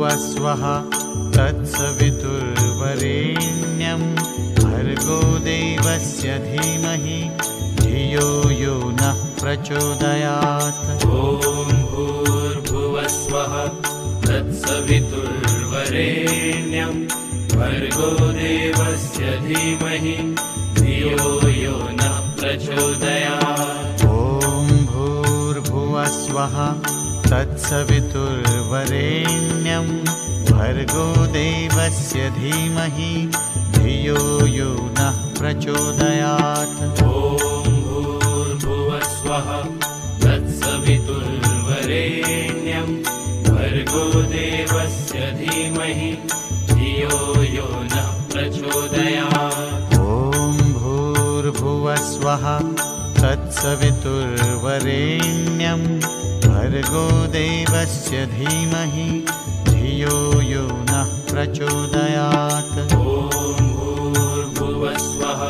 भूर्भुवस्वः तत्सवितुर्वरेण्यं भर्गो देवस्य धीमहि धियो यो नः प्रचोदयात्। ॐ भूर्भुवस्वः तत्सवितुर्वरेण्यं भर्गो देवस्य धीमहि धियो यो नः प्रचोदयात्। ॐ भूर्भुवस्वः तत्सवितुर्वरेण्यं भर्गो देवस्य धीमहि धियो यो नः प्रचोदयात्। ॐ भूर्भुवस्वः तत्सवितुर्वरेण्यं भर्गो देवस्य धीमहि धियो यो नः प्रचोदयात्। ॐ भूर्भुवस्वः तत्सवितुर्वरेण्यं भर्गो देवस्य धीमहि धियो यो नः प्रचोदयात्। ॐ भूर्भुवस्वः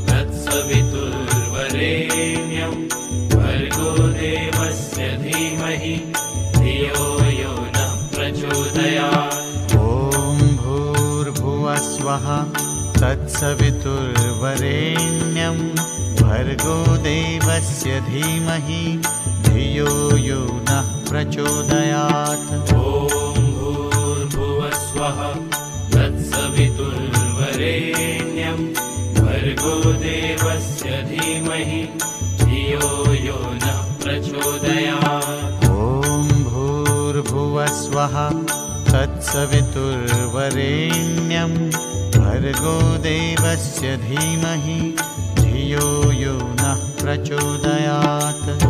तत्सवितुर्वरेण्यं भर्गो देवस्य धीमहि धियो यो नः प्रचोदयात्। ॐ भूर्भुवस्वः तत्सवितुर्वरेण्यं भर्गो देवस्य धीमहि धियो यो नः प्रचोदयात्। ॐ भूर्भुवस्वः तत्सवितुर्वरेण्यं भर्गो देवस्य धीमहि धियो यो नः प्रचोदयात्। ॐ भूर्भुवस्वः तत्सवितुर्वरेण्यं भर्गो देवस्य धीमहि धियो यो नः प्रचोदयात्। ॐ